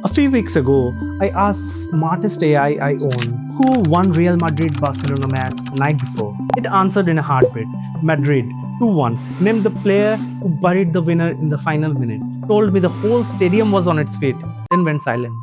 A few weeks ago, I asked smartest AI I own who won Real Madrid-Barcelona match the night before. It answered in a heartbeat, Madrid, 2-1, named the player who buried the winner in the final minute, told me the whole stadium was on its feet, then went silent.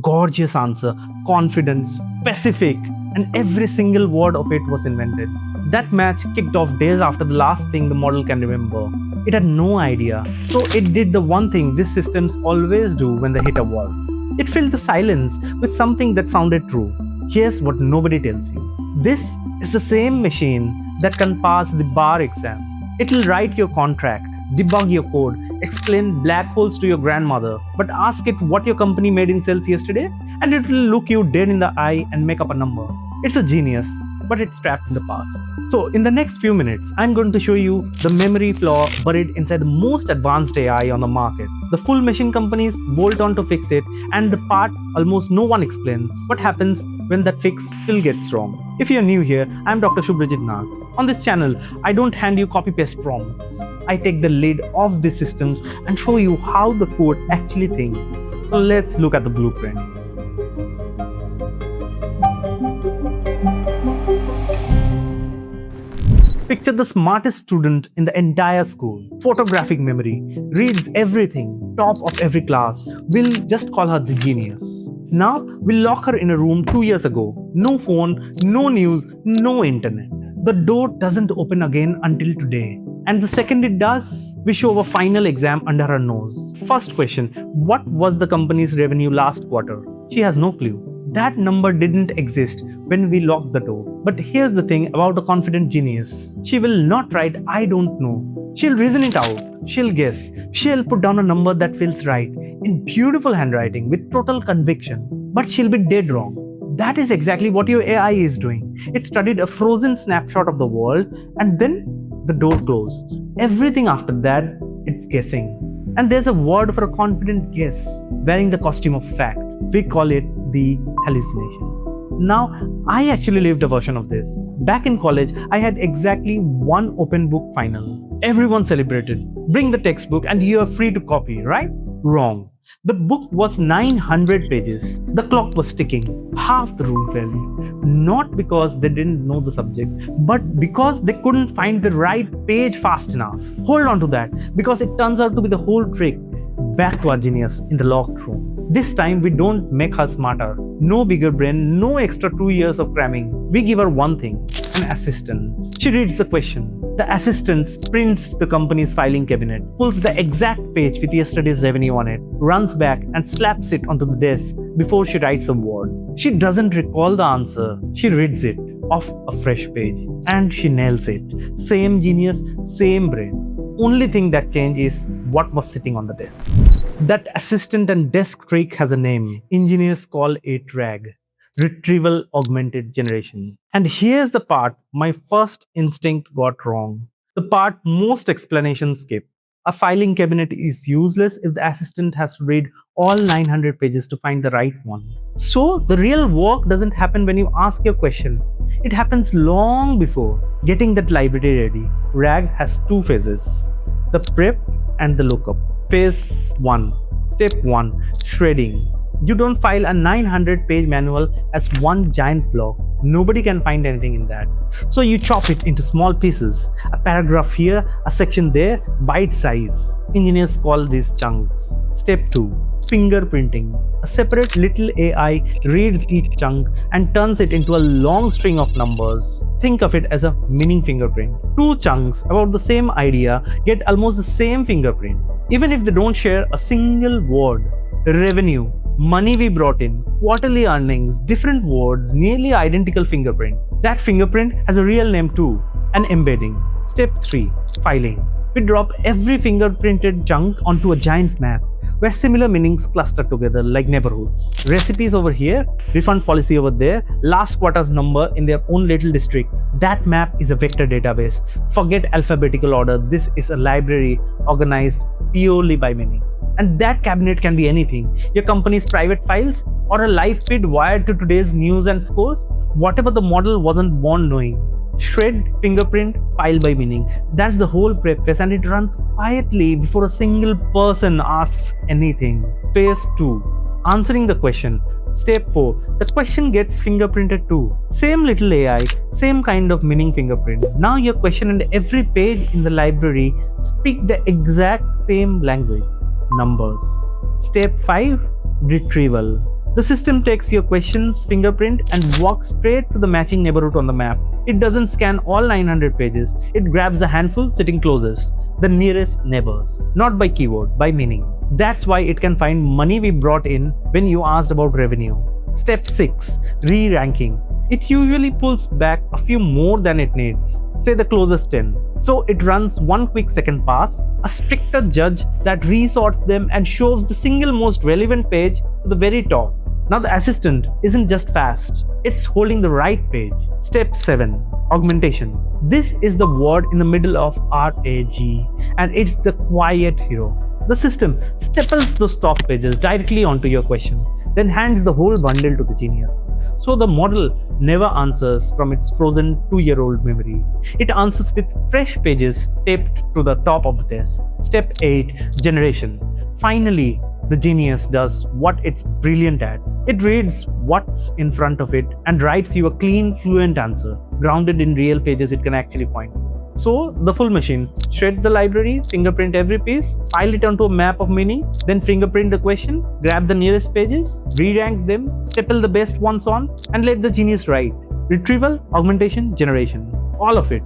Gorgeous answer, confident, specific, and every single word of it was invented. That match kicked off days after the last thing the model can remember. It had no idea, so it did the one thing these systems always do when they hit a wall. It filled the silence with something that sounded true. Here's what nobody tells you. This is the same machine that can pass the bar exam. It'll write your contract, debug your code, explain black holes to your grandmother, but ask it what your company made in sales yesterday, and it will look you dead in the eye and make up a number. It's a genius, but it's trapped in the past. So in the next few minutes, I'm going to show you the memory flaw buried inside the most advanced AI on the market. The full machine companies bolt on to fix it, and the part almost no one explains. What happens when that fix still gets wrong? If you're new here, I'm Dr. Subhrajit Nag. On this channel, I don't hand you copy-paste prompts. I take the lid off these systems and show you how the code actually thinks. So let's look at the blueprint. Picture the smartest student in the entire school. Photographic memory, reads everything, top of every class. We'll just call her the genius. Now, we'll lock her in a room 2 years ago. No phone, no news, no internet. The door doesn't open again until today. And the second it does, we show a final exam under her nose. First question, what was the company's revenue last quarter? She has no clue. That number didn't exist when we locked the door. But here's the thing about a confident genius. She will not write, I don't know. She'll reason it out. She'll guess. She'll put down a number that feels right in beautiful handwriting with total conviction. But she'll be dead wrong. That is exactly what your AI is doing. It studied a frozen snapshot of the world and then the door closed. Everything after that, it's guessing. And there's a word for a confident guess, wearing the costume of fact. We call it the hallucination. Now, I actually lived a version of this. Back in college, I had exactly one open book final. Everyone celebrated. Bring the textbook and you are free to copy, right? Wrong. The book was 900 pages. The clock was ticking. Half the room failed. Not because they didn't know the subject, but because they couldn't find the right page fast enough. Hold on to that, because it turns out to be the whole trick. Back to our genius in the locked room. This time we don't make her smarter. No bigger brain, no extra 2 years of cramming. We give her one thing, an assistant. She reads the question. The assistant sprints the company's filing cabinet, pulls the exact page with yesterday's revenue on it, runs back and slaps it onto the desk before she writes a word. She doesn't recall the answer. She reads it off a fresh page and she nails it. Same genius, same brain. Only thing that changed is what was sitting on the desk. That assistant and desk trick has a name. Engineers call it RAG, Retrieval-Augmented Generation. And here's the part my first instinct got wrong. The part most explanations skip. A filing cabinet is useless if the assistant has to read all 900 pages to find the right one. So the real work doesn't happen when you ask your question. It happens long before. Getting that library ready. RAG has two phases, the prep and the lookup. Phase 1. Step 1. Shredding. You don't file a 900-page manual as one giant block. Nobody can find anything in that. So you chop it into small pieces. A paragraph here, a section there, bite size. Engineers call these chunks. Step 2. Fingerprinting. A separate little AI reads each chunk and turns it into a long string of numbers. Think of it as a meaning-fingerprint. Two chunks about the same idea get almost the same fingerprint, even if they don't share a single word. Revenue, money we brought in, quarterly earnings, different words, nearly identical fingerprint. That fingerprint has a real name too, an embedding. Step 3. Filing. We drop every fingerprinted chunk onto a giant map where similar meanings cluster together like neighborhoods. Recipes over here, refund policy over there, last quarter's number in their own little district. That map is a vector database. Forget alphabetical order. This is a library organized purely by meaning. And that cabinet can be anything. Your company's private files or a live feed wired to today's news and scores. Whatever the model wasn't born knowing. Shred, fingerprint, file by meaning. That's the whole preface, and it runs quietly before a single person asks anything. Phase 2. Answering the question. Step 4. The question gets fingerprinted too. Same little AI, same kind of meaning fingerprint. Now your question and every page in the library speak the exact same language. Numbers. Step 5. Retrieval. The system takes your question's fingerprint and walks straight to the matching neighborhood on the map. It doesn't scan all 900 pages. It grabs the handful sitting closest, the nearest neighbors. Not by keyword, by meaning. That's why it can find money we brought in when you asked about revenue. Step 6. Re-ranking. It usually pulls back a few more than it needs. Say the closest 10. So it runs one quick second pass, a stricter judge that resorts them and shows the single most relevant page to the very top. Now the assistant isn't just fast, it's holding the right page. Step 7. Augmentation. This is the word in the middle of RAG, and it's the quiet hero. The system staples those top pages directly onto your question, then hands the whole bundle to the genius. So the model never answers from its frozen 2-year-old memory. It answers with fresh pages taped to the top of the desk. Step 8. Generation. Finally, the genius does what it's brilliant at. It reads what's in front of it and writes you a clean, fluent answer, grounded in real pages it can actually point to. So, the full machine. Shred the library, fingerprint every piece, file it onto a map of meaning, then fingerprint the question, grab the nearest pages, re-rank them, staple the best ones on, and let the genius write. Retrieval, augmentation, generation. All of it.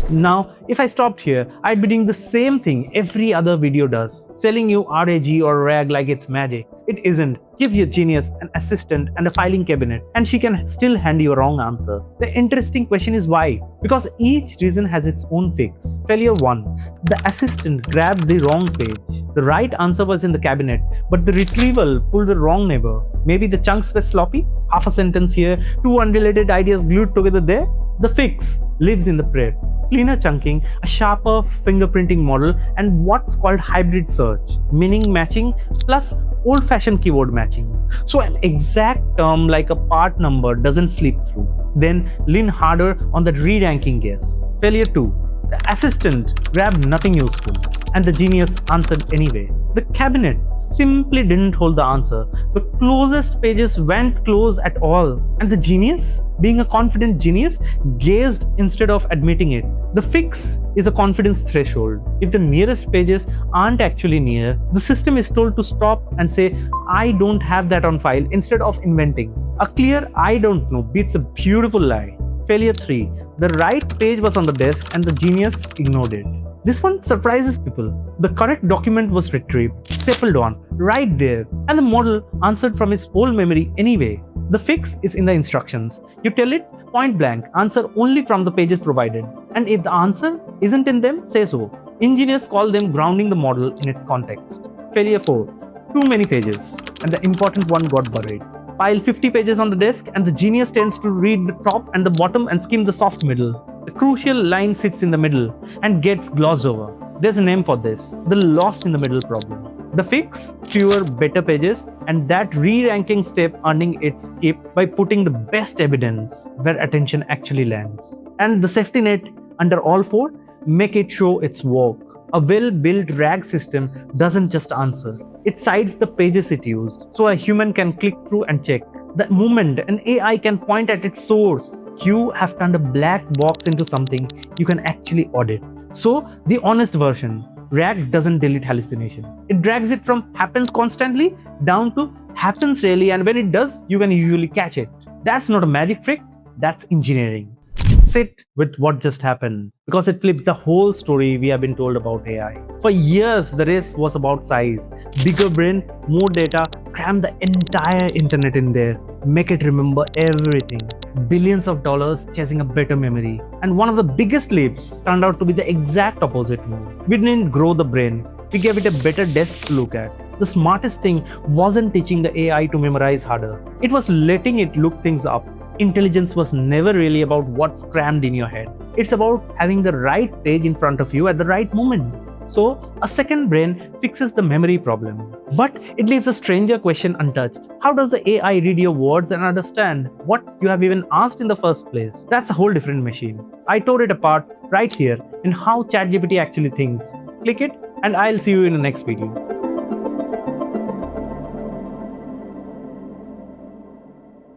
Now, if I stopped here, I'd be doing the same thing every other video does, selling you RAG or RAG like it's magic. It isn't. Give your genius an assistant and a filing cabinet, and she can still hand you a wrong answer. The interesting question is why? Because each reason has its own fix. Failure 1. The assistant grabbed the wrong page. The right answer was in the cabinet, but the retrieval pulled the wrong neighbor. Maybe the chunks were sloppy, half a sentence here, two unrelated ideas glued together there. The fix lives in the prep. Cleaner chunking, a sharper fingerprinting model, and what's called hybrid search, meaning matching plus old-fashioned keyword matching. So an exact term like a part number doesn't slip through. Then lean harder on the re-ranking guess. Failure 2. The assistant grabbed nothing useful, and the genius answered anyway. The cabinet simply didn't hold the answer. The closest pages weren't close at all, and the genius, being a confident genius, gazed instead of admitting it. The fix is a confidence threshold. If the nearest pages aren't actually near, the system is told to stop and say, I don't have that on file, instead of inventing. A clear I don't know beats a beautiful lie. Failure 3. The right page was on the desk and the genius ignored it. This one surprises people. The correct document was retrieved, stapled on, right there, and the model answered from its whole memory anyway. The fix is in the instructions. You tell it, point blank, answer only from the pages provided. And if the answer isn't in them, say so. Engineers call them grounding the model in its context. Failure 4. Too many pages, and the important one got buried. Pile 50 pages on the desk, and the genius tends to read the top and the bottom and skim the soft middle. The crucial line sits in the middle and gets glossed over. There's a name for this, the lost in the middle problem. The fix? Fewer, better pages, and that re-ranking step earning its keep by putting the best evidence where attention actually lands. And the safety net under all four? Make it show its work. A well-built RAG system doesn't just answer. It cites the pages it used, so a human can click through and check. The moment an AI can point at its source, you have turned a black box into something you can actually audit. So, the honest version, RAG doesn't delete hallucination. It drags it from happens constantly down to happens rarely, and when it does, you can usually catch it. That's not a magic trick, that's engineering. Sit with what just happened, because it flips the whole story we have been told about AI. For years, the race was about size. Bigger brain, more data, cram the entire internet in there, make it remember everything. Billions of dollars chasing a better memory. And one of the biggest leaps turned out to be the exact opposite move. We didn't grow the brain, we gave it a better desk to look at. The smartest thing wasn't teaching the AI to memorize harder, it was letting it look things up. Intelligence was never really about what's crammed in your head. It's about having the right page in front of you at the right moment. So, a second brain fixes the memory problem. But it leaves a stranger question untouched. How does the AI read your words and understand what you have even asked in the first place? That's a whole different machine. I tore it apart right here in how ChatGPT actually thinks. Click it, and I'll see you in the next video.